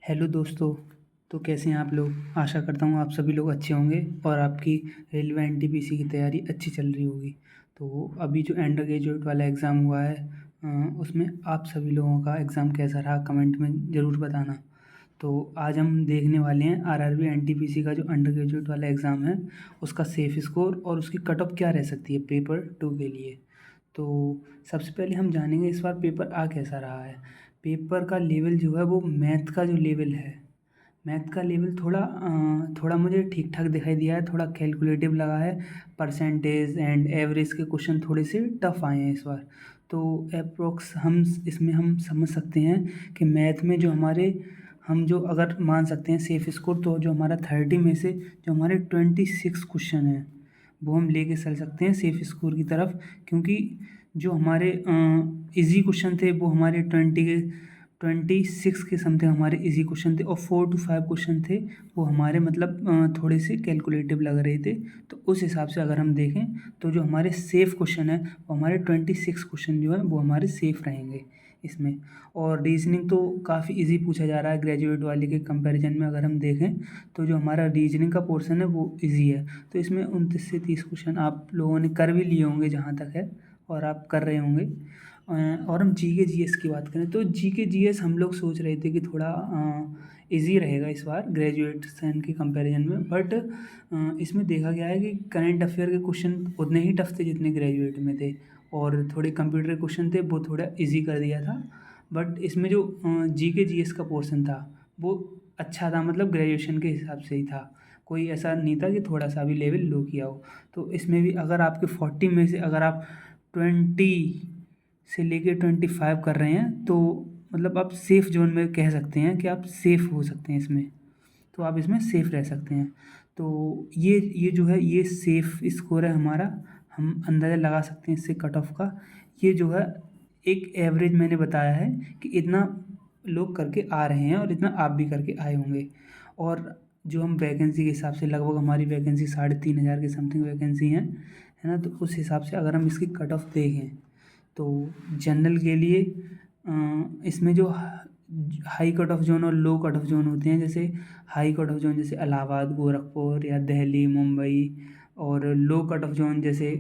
Hello दोस्तों। तो कैसे हैं आप लोग। आशा करता हूँ आप सभी लोग अच्छे होंगे और आपकी रेलवे एनटीपीसी की तैयारी अच्छी चल रही होगी। तो अभी जो अंडर ग्रेजुएट वाला एग्ज़ाम हुआ है उसमें आप सभी लोगों का एग्ज़ाम कैसा रहा कमेंट में ज़रूर बताना। तो आज हम देखने वाले हैं आरआरबी एनटीपीसी का जो अंडर ग्रेजुएट वाला एग्ज़ाम है उसका सेफ स्कोर और उसकी कट ऑफ क्या रह सकती है पेपर 2 के लिए। तो सबसे पहले हम जानेंगे इस बार पेपर आ कैसा रहा है। पेपर का लेवल जो है वो मैथ का जो लेवल है, मैथ का लेवल थोड़ा मुझे ठीक ठाक दिखाई दिया है, थोड़ा कैलकुलेटिव लगा है। परसेंटेज एंड एवरेज के क्वेश्चन थोड़े से टफ आए हैं इस बार। तो अप्रोक्स हम समझ सकते हैं कि मैथ में जो हमारे हम जो अगर मान सकते हैं सेफ स्कोर, तो जो हमारा 30 में से जो हमारे 26 क्वेश्चन हैं वो हम लेके चल सकते हैं सेफ स्कोर की तरफ। क्योंकि जो हमारे इजी क्वेश्चन थे वो हमारे 26 के समथिंग हमारे इजी क्वेश्चन थे, और 4 to 5 क्वेश्चन थे वो हमारे मतलब थोड़े से कैलकुलेटिव लग रहे थे। तो उस हिसाब से अगर हम देखें तो जो हमारे सेफ क्वेश्चन है वो हमारे 26 क्वेश्चन जो है वो हमारे सेफ रहेंगे इसमें। और रीजनिंग तो काफ़ी इजी पूछा जा रहा है ग्रेजुएट वाले के कंपैरिजन में। अगर हम देखें तो जो हमारा रीजनिंग का पोर्शन है वो इजी है। तो इसमें 29 से 30 क्वेश्चन आप लोगों ने कर भी लिए होंगे जहाँ तक है, और आप कर रहे होंगे। और हम जी के जी एस की बात करें तो जी के जी एस हम लोग सोच रहे थे कि थोड़ा इजी रहेगा इस बार ग्रेजुएशन के कंपैरिजन में। बट इसमें देखा गया है कि करंट अफेयर के क्वेश्चन उतने ही टफ थे जितने ग्रेजुएट में थे, और थोड़े कंप्यूटर क्वेश्चन थे वो थोड़ा इजी कर दिया था। बट इसमें जो जी के जी एस का पोर्शन था वो अच्छा था, मतलब ग्रेजुएशन के हिसाब से ही था। कोई ऐसा नहीं था कि थोड़ा सा भी लेवल लो किया हो। तो इसमें भी अगर आपके 40 में से अगर आप 20 से लेके 25 कर रहे हैं तो मतलब आप सेफ़ जोन में कह सकते हैं कि आप सेफ़ हो सकते हैं इसमें। तो आप इसमें सेफ़ रह सकते हैं। तो ये जो है ये सेफ़ स्कोर है हमारा। हम अंदाज़ा लगा सकते हैं इससे कट ऑफ का। ये जो है एक एवरेज मैंने बताया है कि इतना लोग करके आ रहे हैं और इतना आप भी करके आए होंगे। और जो हम वैकेंसी के हिसाब से लगभग हमारी वैकेंसी 3,500 के समथिंग वैकेंसी हैं, है ना। तो उस हिसाब से अगर हम इसकी कट ऑफ देखें तो जनरल के लिए इसमें जो हाई कट ऑफ जोन और लो कट ऑफ जोन होते हैं, जैसे हाई कट ऑफ जोन जैसे इलाहाबाद, गोरखपुर या दिल्ली, मुंबई, और लो कट ऑफ जोन जैसे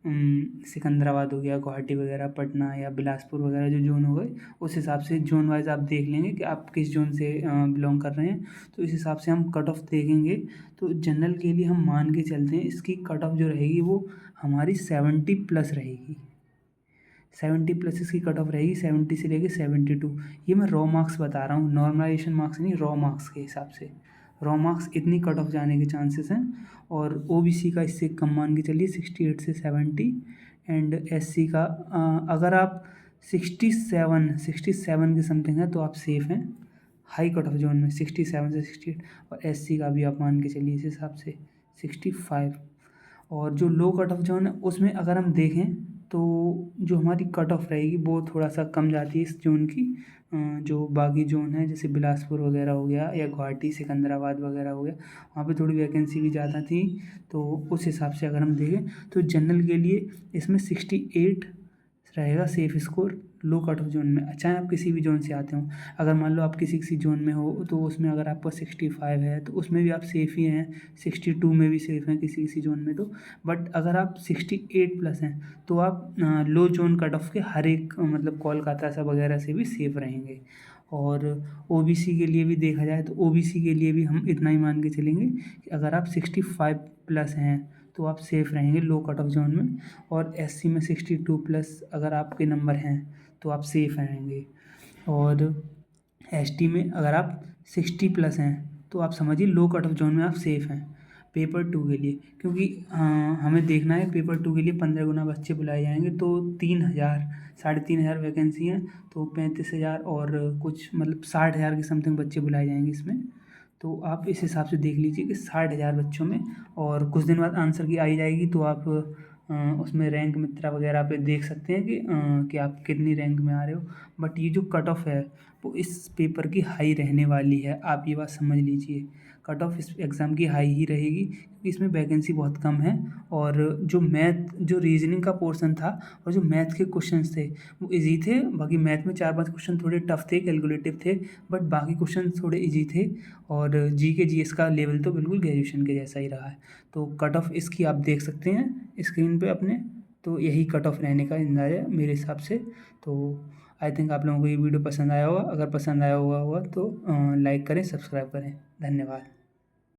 सिकंदराबाद हो गया, गुवाहाटी वगैरह, पटना या बिलासपुर वगैरह जो जोन हो गए। उस हिसाब से जोन वाइज आप देख लेंगे कि आप किस जोन से बिलोंग कर रहे हैं, तो इस हिसाब से हम कट ऑफ देखेंगे। तो जनरल के लिए हम मान के चलते हैं इसकी कट ऑफ जो रहेगी वो हमारी 70+ रहेगी। 70+ इसकी कट ऑफ रहेगी, 70 से लेके 72। ये मैं रॉ मार्क्स बता रहा हूँ, नॉर्मलाइजेशन मार्क्स नहीं, रॉ मार्क्स के हिसाब से। रॉ मार्क्स इतनी कट ऑफ जाने के चांसेस हैं। और ओबीसी का इससे कम मान के चलिए 68 से 70। एंड एससी का अगर आप 67 के समथिंग है तो आप सेफ हैं हाई कट ऑफ जोन में, 67 से 68। और एससी का भी आप मान के चलिए इस हिसाब से 65। और जो लो कट ऑफ जोन है उसमें अगर हम देखें तो जो हमारी कट ऑफ रहेगी वो थोड़ा सा कम जाती है इस जोन की। जो बाकी जोन है जैसे बिलासपुर वगैरह हो गया या गुवाहाटी, सिकंदराबाद वगैरह हो गया, वहाँ पे थोड़ी वैकेंसी भी ज़्यादा थी। तो उस हिसाब से अगर हम देखें तो जनरल के लिए इसमें 68 रहेगा safe score low cut off zone में, चाहे आप किसी भी जोन से आते हो। अगर मान लो आप किसी किसी जोन में हो तो उसमें अगर आपका 65 है तो उसमें भी आप सेफ़ ही हैं, 62 में भी सेफ़ हैं किसी किसी जोन में तो। बट अगर आप 68+ हैं तो आप लो जोन कट ऑफ के हर एक मतलब कोलकाता सब वगैरह से भी सेफ़ रहेंगे। और ओबीसी के लिए भी देखा जाए तो ओबीसी के लिए भी हम इतना ही मान के चलेंगे कि अगर आप 65+ हैं तो आप सेफ़ रहेंगे लो कट ऑफ जोन में। और एससी में 62+ अगर आपके नंबर हैं तो आप सेफ़ रहेंगे। और एसटी में अगर आप 60+ हैं तो आप समझिए लो कट ऑफ जोन में आप सेफ़ हैं पेपर 2 के लिए। क्योंकि हमें देखना है पेपर 2 के लिए 15 गुना बच्चे बुलाए जाएंगे, तो 3,000 3,500 वैकेंसी हैं, तो 35,000 और कुछ मतलब 60,000 के समथिंग बच्चे बुलाए जाएंगे इसमें। तो आप इस हिसाब से देख लीजिए कि 60,000 बच्चों में, और कुछ दिन बाद आंसर की आई जाएगी तो आप उसमें रैंक मित्रा वगैरह पे देख सकते हैं कि आप कितनी रैंक में आ रहे हो। बट ये जो कट ऑफ है वो इस पेपर की हाई रहने वाली है, आप ये बात समझ लीजिए। कट ऑफ इस एग्ज़ाम की हाई ही रहेगी क्योंकि इसमें वैकेंसी बहुत कम है। और जो रीजनिंग का पोर्शन था और जो मैथ के क्वेश्चंस थे वो इजी थे। बाकी मैथ में 4-5 क्वेश्चन थोड़े टफ थे, कैलकुलेटिव थे, बट बाकी क्वेश्चन थोड़े इजी थे। और जीके जीएस का लेवल तो बिल्कुल ग्रेजुएशन के जैसा ही रहा है। तो कट ऑफ इसकी आप देख सकते हैं स्क्रीन पे अपने। तो यही कट ऑफ रहने का अंदाज़ा है मेरे हिसाब से। तो आई थिंक आप लोगों को ये वीडियो पसंद आया होगा। अगर पसंद आया हुआ तो लाइक करें, सब्सक्राइब करें। धन्यवाद।